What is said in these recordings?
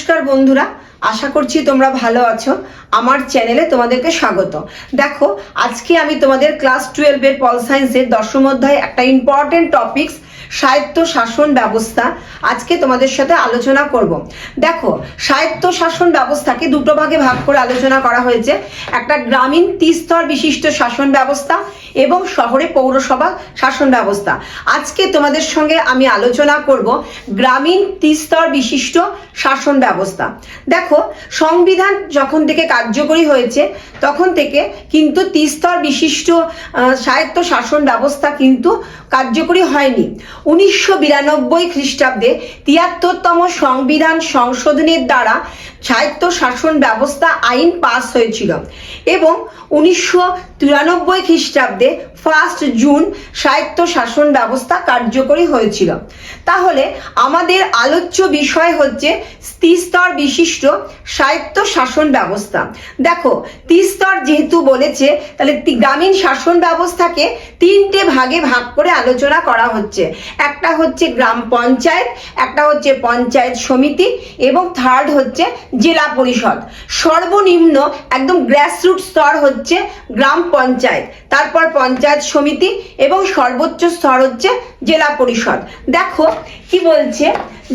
নমস্কার বন্ধুরা, আশা করছি তোমরা ভালো আছো। আমার চ্যানেলে তোমাদেরকে স্বাগত। দেখো, আজকে আমি তোমাদের ক্লাস 12 এর পল সায়েন্সের দশম অধ্যায় একটা ইম্পর্টেন্ট টপিকস স্বায়ত্ত শাসন ব্যবস্থা আজকে তোমাদের সাথে আলোচনা করব। দেখো, স্বায়ত্ত শাসন ব্যবস্থাকে দুটো ভাগে ভাগ করে আলোচনা করা হয়েছে। একটা গ্রামীণ ত্রিস্তর বিশিষ্ট শাসন ব্যবস্থা এবং শহরে পৌরসভা শাসন ব্যবস্থা। আজকে তোমাদের সঙ্গে আমি আলোচনা করব গ্রামীণ ত্রিস্তর বিশিষ্ট শাসন ব্যবস্থা। দেখো, সংবিধান যখন থেকে কার্যকরী হয়েছে তখন থেকে কিন্তু ত্রিস্তর বিশিষ্ট স্বায়ত্ত শাসন ব্যবস্থা কিন্তু কার্যকরী হয়নি। 1992 খ্রিস্টাব্দে 73তম সংবিধান সংশোধনের দ্বারা স্বায়ত্ত শাসন ব্যবস্থা আইন পাস হয়েছিল এবং 1993 খ্রিস্টাব্দে 1 জুন স্বায়ত্ত শাসন ব্যবস্থা কার্যকরী হয়েছিল। তাহলে আমাদের আলোচ্য বিষয় হচ্ছে ত্রিস্তর বিশিষ্ট স্বায়ত্ত শাসন ব্যবস্থা। দেখো, ত্রিস্তর যেহেতু বলেছে, তাহলে গ্রামীণ শাসন ব্যবস্থাকে তিনটে ভাগে ভাগ করে আলোচনা করা হচ্ছে। একটা হচ্ছে গ্রাম পঞ্চায়েত, একটা হচ্ছে পঞ্চায়েত সমিতি এবং থার্ড হচ্ছে জেলা পরিষদ। সর্বনিম্ন একদম গ্রাসরুট স্তর হচ্ছে গ্রাম পঞ্চায়েত, তারপর পঞ্চায়েত সমিতি এবং সর্বোচ্চ স্তর হচ্ছে জেলা পরিষদ। দেখো কি বলছে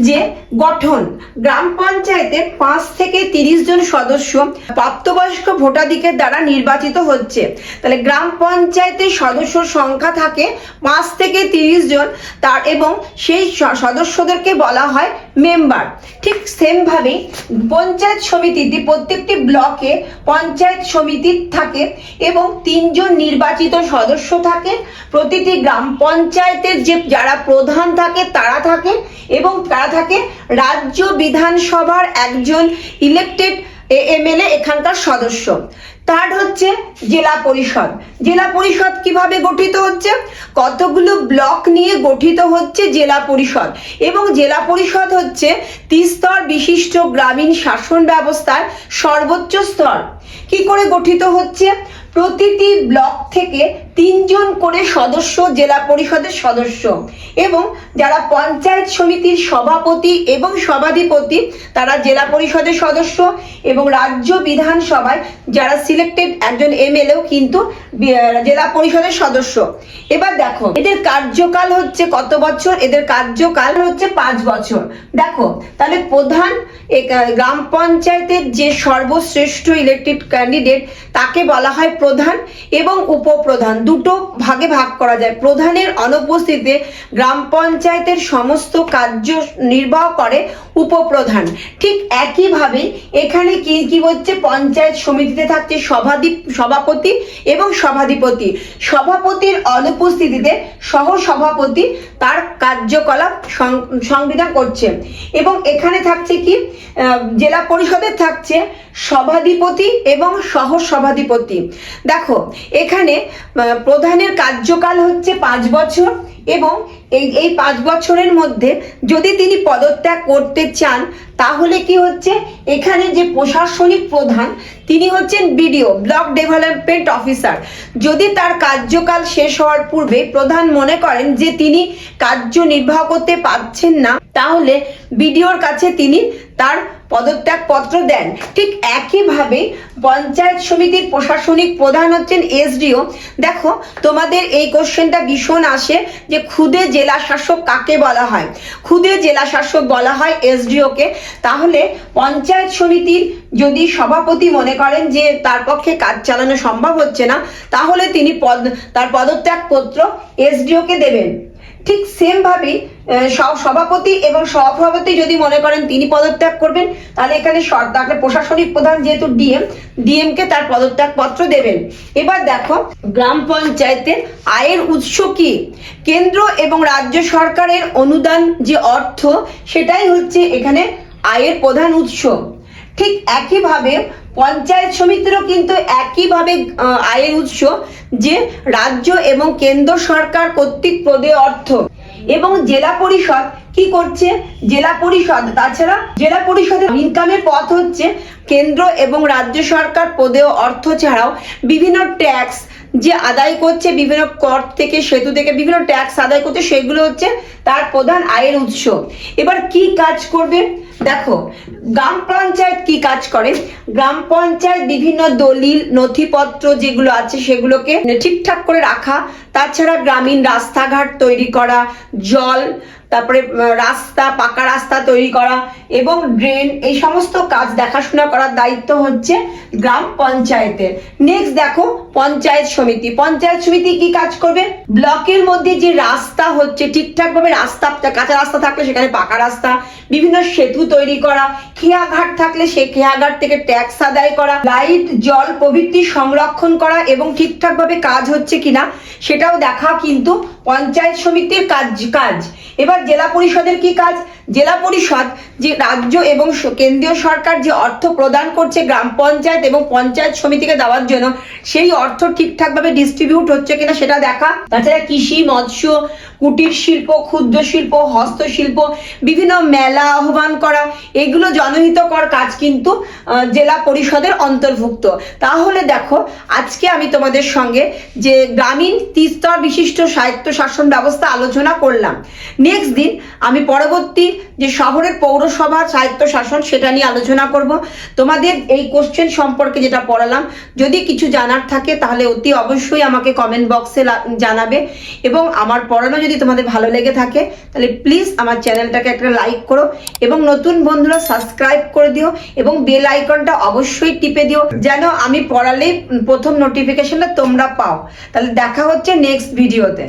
যে গঠন, গ্রাম পঞ্চায়েতের 5 থেকে 30 জন সদস্য প্রাপ্তবয়স্ক ভোটাধিকার দ্বারা নির্বাচিত হচ্ছে। তাহলে গ্রাম পঞ্চায়েতের সদস্য সংখ্যা থাকে 5 থেকে 30 জন, তার এবং সেই সদস্যদেরকে বলা হয় মেম্বার। ঠিক সেম ভাবে পঞ্চায়েত সমিতিতে প্রত্যেকটি ব্লকে পঞ্চায়েত সমিতি থাকে এবং 3 জন নির্বাচিত সদস্য থাকে। প্রতিটি গ্রাম পঞ্চায়েতের যে যারা প্রধান থাকে তারা থাকে এবং তারা থাকে রাজ্য বিধানসভার একজন ইলেক্টেড এমএলএ এখানকার সদস্য। থার্ড হচ্ছে জেলা পরিষদ। জেলা পরিষদ কিভাবে গঠিত হচ্ছে? কতগুলো ব্লক নিয়ে গঠিত হচ্ছে জেলা পরিষদ এবং জেলা পরিষদ হচ্ছে ত্রিস্তর বিশিষ্ট গ্রামীণ শাসন ব্যবস্থার সর্বোচ্চ স্তর। কি করে গঠিত হচ্ছে? প্রতিটি ব্লক থেকে 3 জন করে সদস্য জেলা পরিষদের সদস্য এবং যারা পঞ্চায়েত সমিতির সভাপতি এবং সভাধিপতি তারা জেলা পরিষদের সদস্য এবং রাজ্য বিধানসভায় যারা সিলেক্টেড একজন এমএলএও কিন্তু জেলা পরিষদের সদস্য। এবার দেখো, এদের কার্যকাল হচ্ছে কত বছর? এদের কার্যকাল হচ্ছে 5 বছর। দেখো, তাহলে প্রধান গ্রাম পঞ্চায়েতের যে সর্বশ্রেষ্ঠ ইলেক্টেড ক্যান্ডিডেট তাকে বলা হয় প্রধান এবং উপপ্রধান। দুটো ভাগে ভাগ করা যায়। প্রধানের অনুপস্থিতিতে গ্রাম পঞ্চায়েতের সমস্ত কার্য নির্বাহ করে উপপ্রধান। ঠিক একইভাবে এখানে কি হচ্ছে, পঞ্চায়েত সমিতিতে থাকছে সভাপতি এবং সভাধিপতি। সভাপতির অনুপস্থিতিতে সহসভাপতি তার কার্যকলাপ সংবিধান করছে এবং এখানে থাকছে কি, জেলা পরিষদের থাকছে সভাধিপতি এবং সহসভাধিপতি। দেখো, এখানে প্রধানের কার্যকাল হচ্ছে 5 বছর এবং এই 5 বছরের মধ্যে যদি তিনি পদত্যাগ করতে চান তাহলে কি হচ্ছে, এখানে যে প্রশাসনিক প্রধান তিনি হচ্ছেন বিডিও, ব্লক ডেভেলপমেন্ট অফিসার। যদি তার কার্যকাল শেষ হওয়ার পূর্বে প্রধান মনে করেন যে তিনি কার্য নির্বাহ করতে পারছেন না তাহলে বিডিওর কাছে তিনি তার পদত্যাগ পত্র দেন। ঠিক একইভাবে পঞ্চায়েত সমিতির প্রশাসনিক প্রধান হচ্ছেন এসডিও। দেখো, তোমাদের এই কোশ্চেনটা ভীষণ আসে যে খুদে জেলা শাসক কাকে বলা হয়? খুদে জেলা শাসক বলা হয় এসডিও কে। তাহলে পঞ্চায়েত সমিতির যদি সভাপতি মনে করেন যে তার পক্ষে কাজ চালানো সম্ভব হচ্ছে না তাহলে তিনি তার পদত্যাগ পত্র এসডিও কে দেবেন। ঠিক সেম ভাবে সভাপতি এবং সভাপতি যদি মনে করেন তিনি পদত্যাগ করবেন তাহলে এখানে তাকে প্রশাসনিক প্রধান যেহেতু ডিএম কে তার পদত্যাগ পত্র দেবেন। এবার দেখো, গ্রাম পঞ্চায়েতের আয়ের উৎস কি? কেন্দ্র এবং রাজ্য সরকারের অনুদান যে অর্থ সেটাই হচ্ছে এখানে আয়ের প্রধান উৎস। ঠিক একইভাবে পঞ্চায়েত সমিতিরও কিন্তু একইভাবে আয়ের উৎস যে রাজ্য এবং কেন্দ্র সরকার কর্তৃক প্রদেয় অর্থ। এবং জেলা পরিষদ কি করছে? জেলা পরিষদ তাছাড়া জেলা পরিষদের ইনকামের পথ হচ্ছে কেন্দ্র এবং রাজ্য সরকার প্রদেয় অর্থ ছাড়াও বিভিন্ন ট্যাক্স যে আদায় করছে বিভিন্ন কর থেকে, সেতু থেকে বিভিন্ন ট্যাক্স আদায় করছে, সেগুলো হচ্ছে তার প্রধান আয়ের উৎস। এবার কি কাজ করবে দেখো, গ্রাম পঞ্চায়েত কি কাজ করে? গ্রাম পঞ্চায়েত বিভিন্ন দলিল নথিপত্র যেগুলো আছে সেগুলোকে ঠিকঠাক করে রাখা, তাছাড়া গ্রামীণ রাস্তাঘাট তৈরি করা, জল, তারপরে রাস্তা, পাকা রাস্তা তৈরি করা এবং ড্রেন, এই সমস্ত কাজ দেখাশোনা করার দায়িত্ব হচ্ছে গ্রাম পঞ্চায়েতের। নেক্সট দেখো পঞ্চায়েত সমিতি। পঞ্চায়েত সমিতি কি কাজ করবে? ব্লকের মধ্যে যে রাস্তা হচ্ছে ঠিকঠাক ভাবে রাস্তা, কাঁচা রাস্তা থাকলে সেখানে পাকা রাস্তা, বিভিন্ন সেতু তৈরি করা, খেয়াঘাট থাকলে সেই খেয়াঘাট থেকে ট্যাক্স আদায় করা, লাইট, জল প্রভৃতি সংরক্ষণ করা এবং ঠিকঠাক ভাবে কাজ হচ্ছে কিনা সেটাও দেখা কিন্তু পঞ্চায়েত সমিতির কাজ। এবার জেলা পরিষদের কি কাজ? জেলা পরিষদ যে রাজ্য এবং কেন্দ্রীয় সরকার যে অর্থ প্রদান করছে গ্রাম পঞ্চায়েত এবং পঞ্চায়েত সমিতিকে দেওয়ার জন্য, সেই অর্থ ঠিকঠাক ভাবে ডিস্ট্রিবিউট হচ্ছে কিনা সেটা দেখা। তাছাড়া কৃষি, মৎস্য, কুটির শিল্প, ক্ষুদ্র শিল্প, হস্তশিল্প, বিভিন্ন মেলা আহ্বান করা, এগুলো জনহিতকর কাজ কিন্তু জেলা পরিষদের অন্তর্ভুক্ত। তাহলে দেখো আজকে আমি তোমাদের সঙ্গে যে গ্রামীণ ত্রিস্তর বিশিষ্ট স্বায়ত্তশাসন ব্যবস্থা আলোচনা করলাম। নেক্সট দিন আমি পরবর্তী যে শহরের পৌরসভা স্বায়ত্তশাসন সেটা নিয়ে আলোচনা করব। তোমাদের এই কোশ্চেন সম্পর্কে যেটা পড়ালাম, যদি কিছু জানার থাকে তাহলে অতি অবশ্যই আমাকে কমেন্ট বক্সে জানাবে, এবং আমার পড়ানো যদি তোমাদের ভালো লেগে থাকে তাহলে প্লিজ আমার চ্যানেলটাকে একটা লাইক করো এবং নতুন বন্ধুরা সাবস্ক্রাইব করে দিও এবং বেল আইকনটা অবশ্যই টিপে দিও, যেন আমি পড়ালেই প্রথম নোটিফিকেশনটা তোমরা পাও। তাহলে দেখা হচ্ছে নেক্সট ভিডিওতে।